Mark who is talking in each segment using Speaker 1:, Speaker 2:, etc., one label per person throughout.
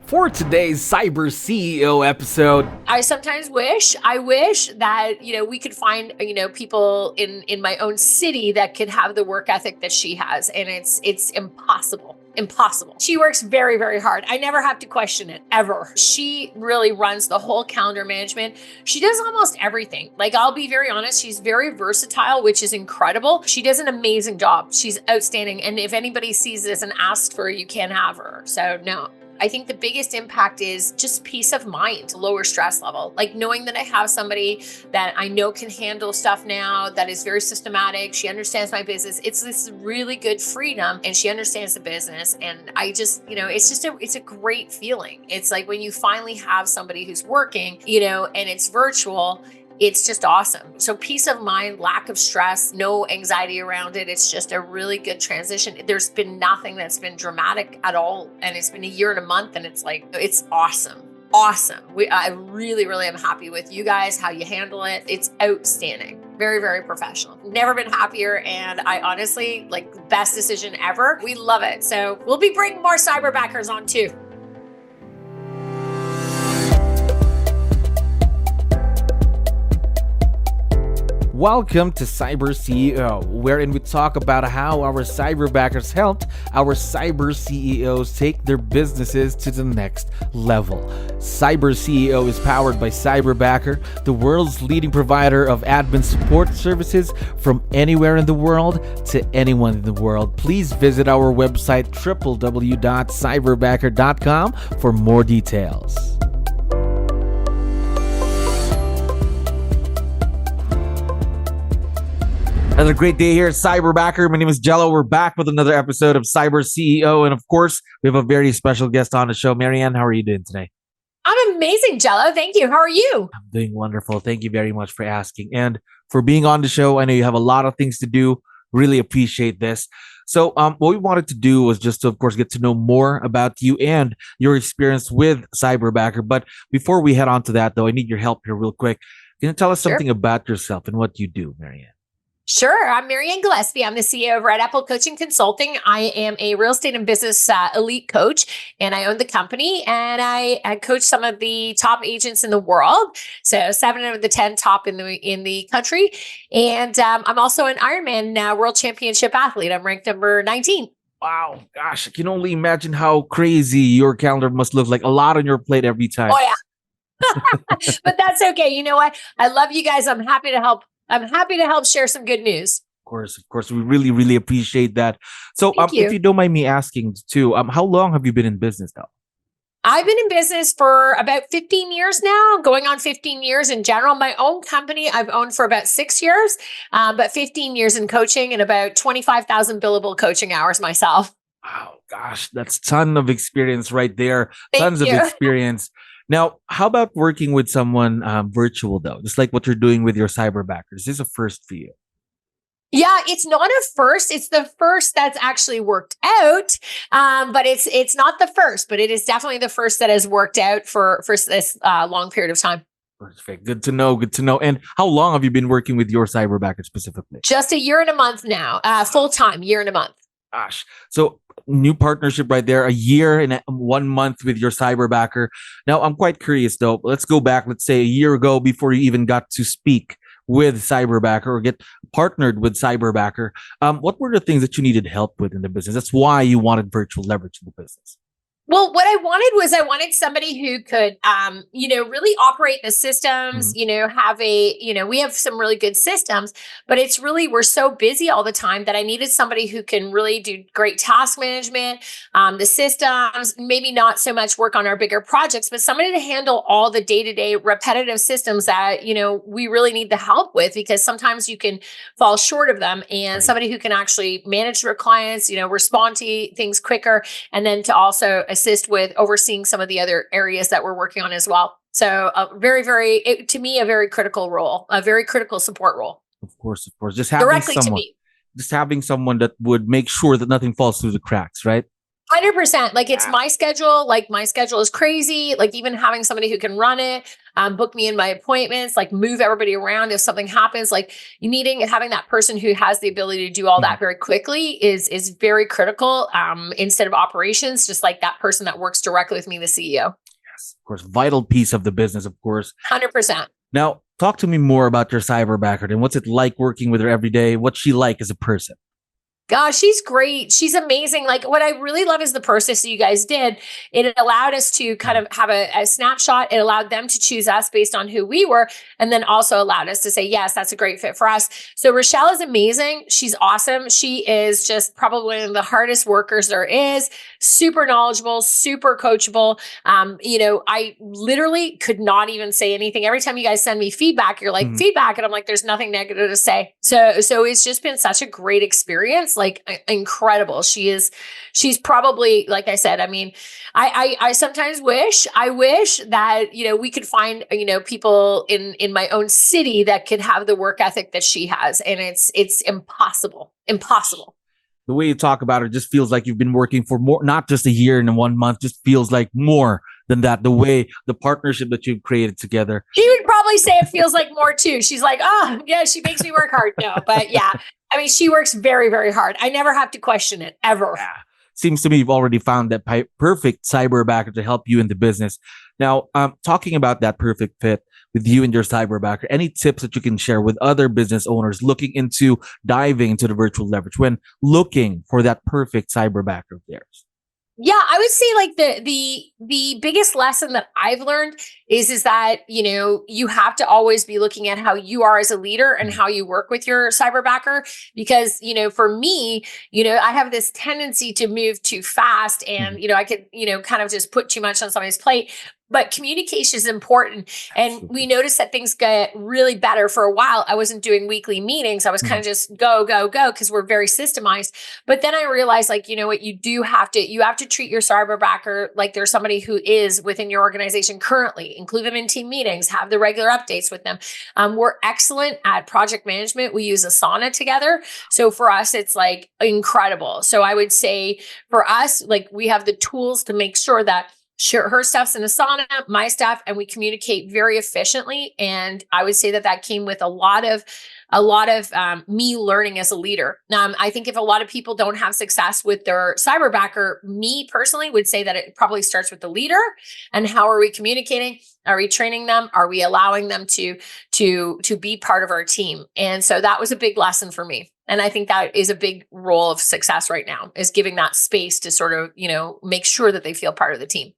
Speaker 1: For today's Cyber CEO episode,
Speaker 2: I sometimes wish that, we could find, people in my own city that could have the work ethic that she has. And it's impossible. Impossible. She works very, very hard. I never have to question it ever. She really runs the whole calendar management. She does almost everything. Like, I'll be very honest, she's very versatile, which is incredible. She does an amazing job. She's outstanding. And if anybody sees this and asks for her, you can't have her. So no. I think the biggest impact is just peace of mind, lower stress level. Like knowing that I have somebody that I know can handle stuff now, that is very systematic. She understands my business. It's this really good freedom, and she understands the business. And I just, it's a great feeling. It's like when you finally have somebody who's working, and it's virtual. It's just awesome. So peace of mind, lack of stress, no anxiety around it. It's just a really good transition. There's been nothing that's been dramatic at all. And it's been a year and a month, and it's awesome. Awesome. I really, really am happy with you guys, how you handle it. It's outstanding. Very, very professional. Never been happier. And I honestly, best decision ever. We love it. So we'll be bringing more Cyberbackers on too.
Speaker 1: welcome to Cyber CEO, wherein we talk about how our cyberbackers helped our cyber CEOs take their businesses to the next level. Cyber CEO is powered by Cyberbacker, the world's leading provider of admin support services from anywhere in the world to anyone in the world. Please visit our website www.cyberbacker.com for more details. Another great day here at Cyberbacker. My name is Jello. We're back with another episode of Cyber CEO. And of course, we have a very special guest on the show. Marianne, how are you doing today?
Speaker 2: I'm amazing, Jello. Thank you. How are you?
Speaker 1: I'm doing wonderful. Thank you very much for asking and for being on the show. I know you have a lot of things to do. Really appreciate this. So what we wanted to do was just to, of course, get to know more about you and your experience with Cyberbacker. But before we head on to that, though, I need your help here real quick. Can you tell us something about yourself and what you do, Marianne?
Speaker 2: Sure. I'm 𝗙cie𝗯𝗶𝗹. I'm the CEO of Red Apple Coaching Consulting. I am a real estate and business elite coach, and I own the company, and I coach some of the top agents in the world. So 7 out of the 10 top in the country. And I'm also an Ironman World Championship athlete. I'm ranked number 19.
Speaker 1: Wow. Gosh, I can only imagine how crazy your calendar must look like. A lot on your plate every time.
Speaker 2: Oh, yeah. But that's okay. You know what? I love you guys. I'm happy to help. I'm happy to help share some good news.
Speaker 1: Of course. We really, really appreciate that. So if you don't mind me asking too, how long have you been in business now?
Speaker 2: I've been in business for about 15 years now, going on 15 years in general. My own company, I've owned for about 6 years, but 15 years in coaching and about 25,000 billable coaching hours myself.
Speaker 1: Wow, gosh, that's a ton of experience right there. Tons
Speaker 2: Thank
Speaker 1: of
Speaker 2: you.
Speaker 1: experience. Now, how about working with someone virtual though? Just like what you're doing with your cyberbackers. Is this a first for you?
Speaker 2: Yeah, it's not a first. It's the first that's actually worked out. But it's not the first, but it is definitely the first that has worked out for this long period of time.
Speaker 1: Perfect. Good to know. And how long have you been working with your cyberbacker specifically?
Speaker 2: Just a year and a month now, full-time, year and a month.
Speaker 1: Gosh. So new partnership right there, a year and 1 month with your cyberbacker. Now, I'm quite curious though. Let's go back, let's say a year ago before you even got to speak with Cyberbacker or get partnered with Cyberbacker. What were the things that you needed help with in the business? That's why you wanted virtual leverage in the business.
Speaker 2: Well, what I wanted somebody who could, really operate the systems, we have some really good systems, but it's really, we're so busy all the time that I needed somebody who can really do great task management, the systems, maybe not so much work on our bigger projects, but somebody to handle all the day-to-day repetitive systems that, we really need the help with, because sometimes you can fall short of them, and somebody who can actually manage their clients, respond to things quicker, and then to also assist with overseeing some of the other areas that we're working on as well. So to me, a very critical role, a very critical support role.
Speaker 1: Of course. Just having someone that would make sure that nothing falls through the cracks, right?
Speaker 2: 100%. Like it's
Speaker 1: Yeah.
Speaker 2: my schedule. Like my schedule is crazy. Like even having somebody who can run it, book me in my appointments, like move everybody around if something happens. Like having that person who has the ability to do all that very quickly is very critical. Instead of operations, just like that person that works directly with me, the CEO.
Speaker 1: Yes, of course, vital piece of the business, of course.
Speaker 2: 100%.
Speaker 1: Now, talk to me more about your Cyberbacker and what's it like working with her every day? What's she like as a person?
Speaker 2: Gosh, she's great. She's amazing. Like what I really love is the process that you guys did. It allowed us to kind of have a snapshot. It allowed them to choose us based on who we were, and then also allowed us to say, yes, that's a great fit for us. So Rochelle is amazing. She's awesome. She is just probably one of the hardest workers there is. Super knowledgeable, super coachable. I literally could not even say anything. Every time you guys send me feedback, you're like, feedback. And I'm like, there's nothing negative to say. So it's just been such a great experience. Like incredible. She's probably, like I said, I mean, I sometimes wish that, we could find, people in my own city that could have the work ethic that she has. And it's impossible.
Speaker 1: The way you talk about her just feels like you've been working for more, not just a year and 1 month, just feels like more than that. The way the partnership that you've created together.
Speaker 2: She would probably say it feels like more too. She's like, oh yeah, she makes me work hard. No, but yeah, I mean, she works very, very hard. I never have to question it ever.
Speaker 1: Yeah. Seems to me you've already found that perfect Cyberbacker to help you in the business. Now, talking about that perfect fit with you and your Cyberbacker, any tips that you can share with other business owners looking into diving into the virtual leverage when looking for that perfect Cyberbacker of theirs?
Speaker 2: Yeah, I would say like the biggest lesson that I've learned is that, you have to always be looking at how you are as a leader and how you work with your Cyberbacker. Because, for me, I have this tendency to move too fast and, I could, kind of just put too much on somebody's plate. But communication is important. And we noticed that things get really better for a while. I wasn't doing weekly meetings. I was kind of just go, because we're very systemized. But then I realized, like, what you have to treat your Cyberbacker like there's somebody who is within your organization currently. Include them in team meetings, have the regular updates with them. We're excellent at project management. We use Asana together. So for us, it's like incredible. So I would say for us, like we have the tools to make sure that her stuff's in Asana, my stuff, and we communicate very efficiently. And I would say that came with a lot of me learning as a leader. I think if a lot of people don't have success with their Cyberbacker, me personally would say that it probably starts with the leader. And how are we communicating? Are we training them? Are we allowing them to be part of our team? And so that was a big lesson for me. And I think that is a big role of success right now, is giving that space to sort of, make sure that they feel part of the team.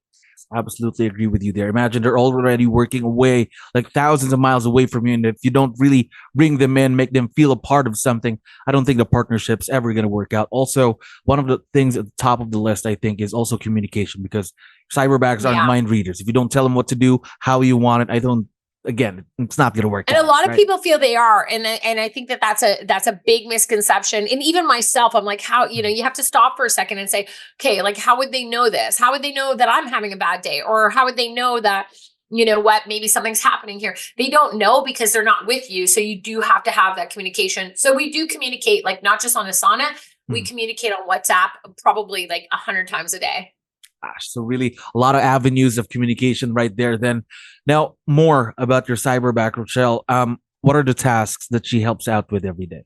Speaker 1: Absolutely agree with you there. Imagine they're already working away, like thousands of miles away from you. And if you don't really bring them in, make them feel a part of something, I don't think the partnership's ever going to work out. Also, one of the things at the top of the list, I think, is also communication, because Cyberbackers aren't mind readers. If you don't tell them what to do, how you want it, it's not going to work.
Speaker 2: And a lot of people feel they are. And I think that's a big misconception. And even myself, I'm like, how, you have to stop for a second and say, okay, like, how would they know this? How would they know that I'm having a bad day? Or how would they know that, maybe something's happening here? They don't know because they're not with you. So you do have to have that communication. So we do communicate, like not just on Asana, we communicate on WhatsApp probably like 100 times a day.
Speaker 1: Gosh, so really a lot of avenues of communication right there. Then now more about your Cyberbacker, Rochelle. What are the tasks that she helps out with every day?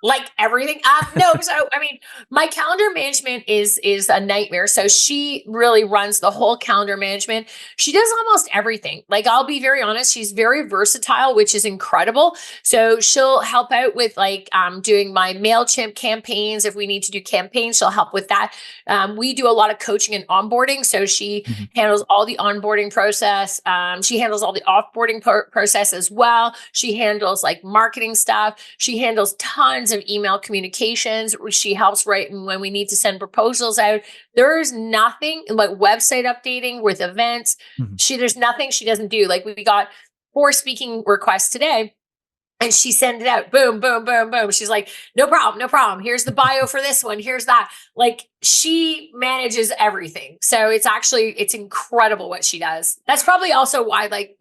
Speaker 2: Like everything. No, so I mean, my calendar management is a nightmare. So she really runs the whole calendar management. She does almost everything. Like, I'll be very honest, she's very versatile, which is incredible. So she'll help out with like doing my MailChimp campaigns. If we need to do campaigns, she'll help with that. We do a lot of coaching and onboarding. So she handles all the onboarding process. She handles all the offboarding process as well. She handles like marketing stuff. She handles tons of email communications. She helps write when we need to send proposals out. There's nothing like website updating with events. There's nothing she doesn't do. Like, we got 4 speaking requests today, and she sent it out. Boom, boom, boom, boom. She's like, no problem, no problem. Here's the bio for this one. Here's that. Like, she manages everything. So it's incredible what she does. That's probably also why, like,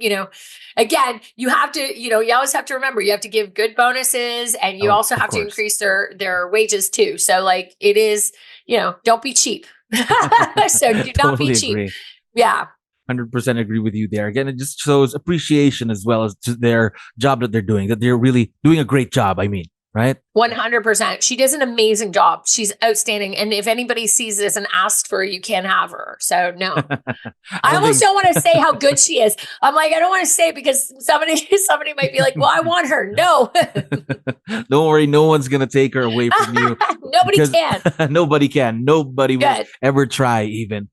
Speaker 2: again, you have to, you always have to remember, you have to give good bonuses, and you also have to increase their wages too. So like, it is, don't be cheap. So do not be
Speaker 1: Totally
Speaker 2: cheap.
Speaker 1: agree.
Speaker 2: Yeah.
Speaker 1: 100% agree with you there. Again, it just shows appreciation as well as to their job that they're doing, that they're really doing a great job. I mean, right?
Speaker 2: 100%. She does an amazing job. She's outstanding. And if anybody sees this and asks for her, you can't have her. So no, I almost don't want to say how good she is. I'm like, I don't want to say it because somebody might be like, well, I want her. No,
Speaker 1: Don't worry, no one's gonna take her away from you.
Speaker 2: nobody can.
Speaker 1: Nobody can. Nobody will
Speaker 2: Good.
Speaker 1: ever try even.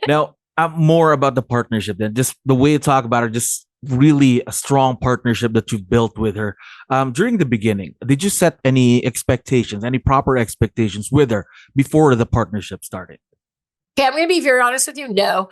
Speaker 1: Now, more about the partnership then. Just the way you talk about her, just really a strong partnership that you've built with her. During the beginning, did you set any expectations, any proper expectations with her before the partnership started?
Speaker 2: Okay, I'm going to be very honest with you. No,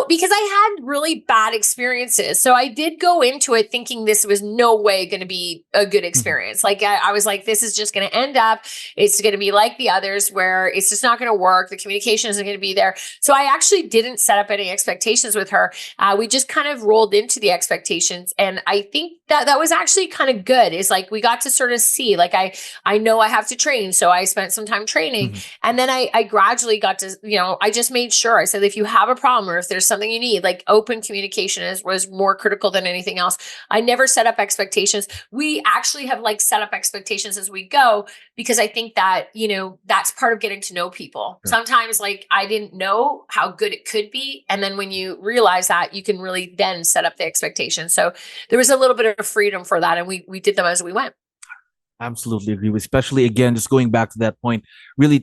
Speaker 2: because I had really bad experiences. So I did go into it thinking this was no way going to be a good experience. Like I was like, this is just going to end up, it's going to be like the others where it's just not going to work. The communication isn't going to be there. So I actually didn't set up any expectations with her. We just kind of rolled into the expectations. And I think that was actually kind of good. Is like, we got to sort of see, like, I know I have to train. So I spent some time training. And then I gradually got to, I just made sure. I said, if you have a problem or if there's something you need, like open communication was more critical than anything else. I never set up expectations. We actually have like set up expectations as we go, because I think that, that's part of getting to know people. Sure. Sometimes like I didn't know how good it could be. And then when you realize that, you can really then set up the expectations. So there was a little bit of freedom for that. And we did them as we went.
Speaker 1: Absolutely agree. Especially again, just going back to that point, really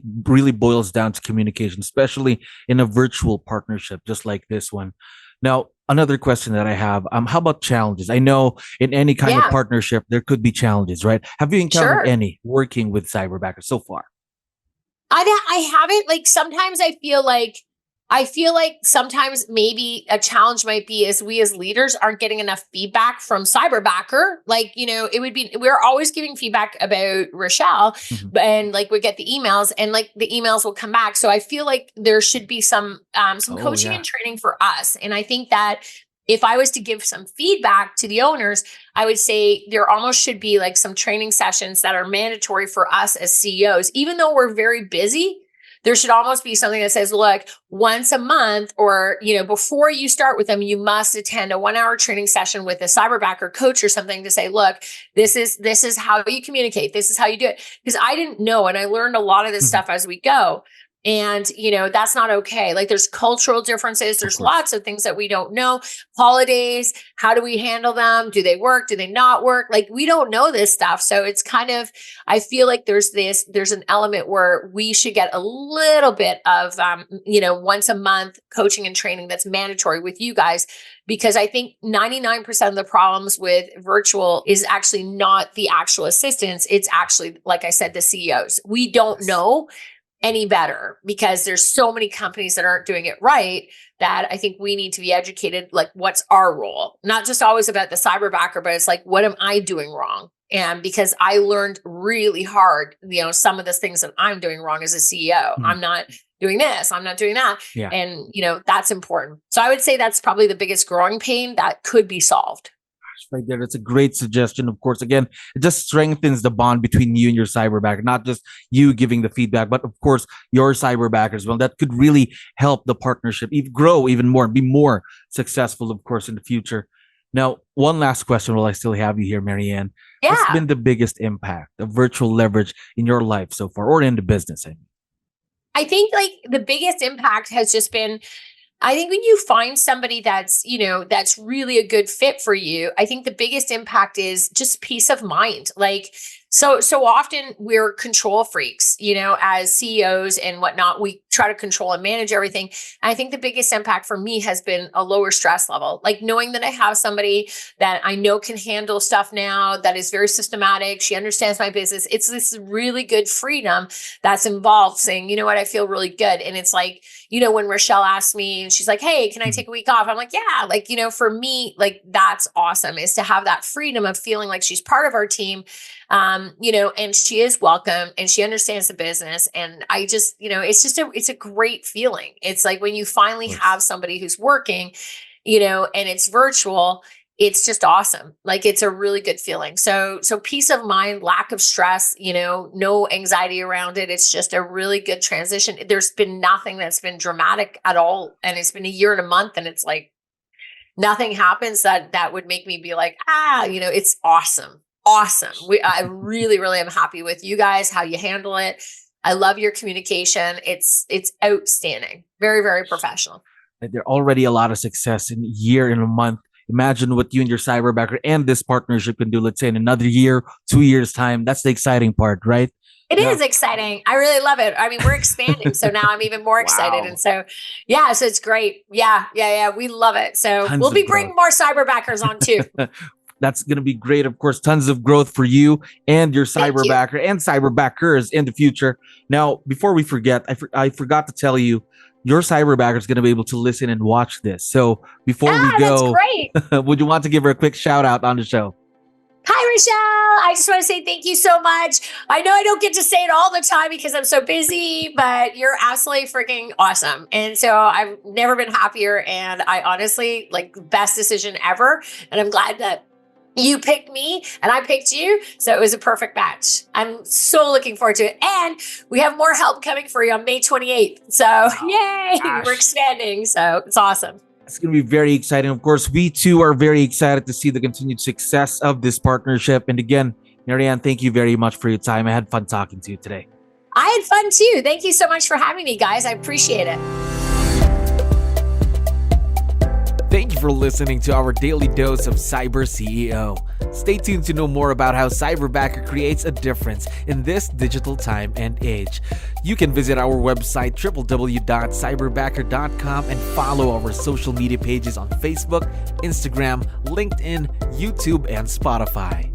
Speaker 1: boils down to communication, especially in a virtual partnership, just like this one. Now, another question that I have, how about challenges? I know in any kind of partnership, there could be challenges, right? Have you encountered any working with Cyberbacker so far?
Speaker 2: I haven't. Like, sometimes I feel like sometimes maybe a challenge might be is we as leaders aren't getting enough feedback from Cyberbacker. Like, we're always giving feedback about 𝗙𝗷𝗹𝗏, and like we get the emails and like the emails will come back. So I feel like there should be some coaching and training for us. And I think that if I was to give some feedback to the owners, I would say there almost should be like some training sessions that are mandatory for us as CEOs, even though we're very busy. There should almost be something that says, look, once a month or, before you start with them, you must attend a 1-hour training session with a Cyberbacker coach or something to say, look, this is how you communicate. This is how you do it. Because I didn't know. And I learned a lot of this stuff as we go. And, that's not okay. Like, there's cultural differences. There's lots of things that we don't know. Holidays, how do we handle them? Do they work? Do they not work? Like, we don't know this stuff. So it's kind of, I feel like there's an element where we should get a little bit of, once a month coaching and training that's mandatory with you guys. Because I think 99% of the problems with virtual is actually not the actual assistants. It's actually, like I said, the CEOs. We don't know any better because there's so many companies that aren't doing it right, that I think we need to be educated. Like, what's our role? Not just always about the Cyberbacker, but it's like, what am I doing wrong? And because I learned really hard, some of the things that I'm doing wrong as a CEO, I'm not doing this, I'm not doing that. Yeah. And, that's important. So I would say that's probably the biggest growing pain that could be solved.
Speaker 1: Right there. It's a great suggestion. Of course, again, it just strengthens the bond between you and your Cyberbacker, not just you giving the feedback, but of course, your Cyberbacker as well. That could really help the partnership grow even more and be more successful, of course, in the future. Now, one last question while I still have you here, Marianne. Yeah. What's been the biggest impact of virtual leverage in your life so far, or in the business?
Speaker 2: I think like the biggest impact has just been, I think when you find somebody that's, that's really a good fit for you, I think the biggest impact is just peace of mind. Like, so often we're control freaks, as CEOs and whatnot. We try to control and manage everything. And I think the biggest impact for me has been a lower stress level, like knowing that I have somebody that I know can handle stuff now, that is very systematic. She understands my business. It's this really good freedom that's involved, saying, you know what, I feel really good. And it's like, when 𝗙𝗷𝗹𝗏 asked me and she's like, hey, can I take a week off? I'm like, yeah, like, for me, like, that's awesome, is to have that freedom of feeling like she's part of our team. And she is welcome and she understands the business. And I just, it's a great feeling. It's like when you finally have somebody who's working, and it's virtual, it's just awesome. Like, it's a really good feeling. So peace of mind, lack of stress, no anxiety around it. It's just a really good transition. There's been nothing that's been dramatic at all. And it's been a year and a month, and it's like nothing happens that would make me be like, it's awesome. Awesome. I really, really am happy with you guys, how you handle it. I love your communication. It's outstanding. Very, very professional.
Speaker 1: There are already a lot of success in a year and a month. Imagine what you and your Cyberbacker and this partnership can do, let's say in another year, 2 years time. That's the exciting part, right?
Speaker 2: It is exciting. I really love it. I mean, we're expanding. So now I'm even more excited.
Speaker 1: Wow.
Speaker 2: And so, so it's great. Yeah. We love it. So
Speaker 1: Tons
Speaker 2: we'll be
Speaker 1: of
Speaker 2: bringing
Speaker 1: growth.
Speaker 2: more Cyberbackers on too.
Speaker 1: That's going to be great. Of course, tons of growth for you and your Cyberbacker and Cyberbackers in the future. Now, before we forget, I forgot to tell you, your Cyberbacker is going to be able to listen and watch this. So before we go,
Speaker 2: that's great.
Speaker 1: would you want to give her a quick shout out on the show?
Speaker 2: Hi, Rochelle. I just want to say thank you so much. I know I don't get to say it all the time because I'm so busy, but you're absolutely freaking awesome. And so I've never been happier. And I honestly, best decision ever. And I'm glad that you picked me and I picked you. So it was a perfect match. I'm so looking forward to it. And we have more help coming for you on May 28th. So yay, we're expanding. So it's awesome.
Speaker 1: It's going to be very exciting. Of course, we too are very excited to see the continued success of this partnership. And again, Marianne, thank you very much for your time. I had fun talking to you today.
Speaker 2: I had fun too. Thank you so much for having me, guys. I appreciate it.
Speaker 1: Thank you for listening to our daily dose of CyberCEO. Stay tuned to know more about how Cyberbacker creates a difference in this digital time and age. You can visit our website www.cyberbacker.com and follow our social media pages on Facebook, Instagram, LinkedIn, YouTube, and Spotify.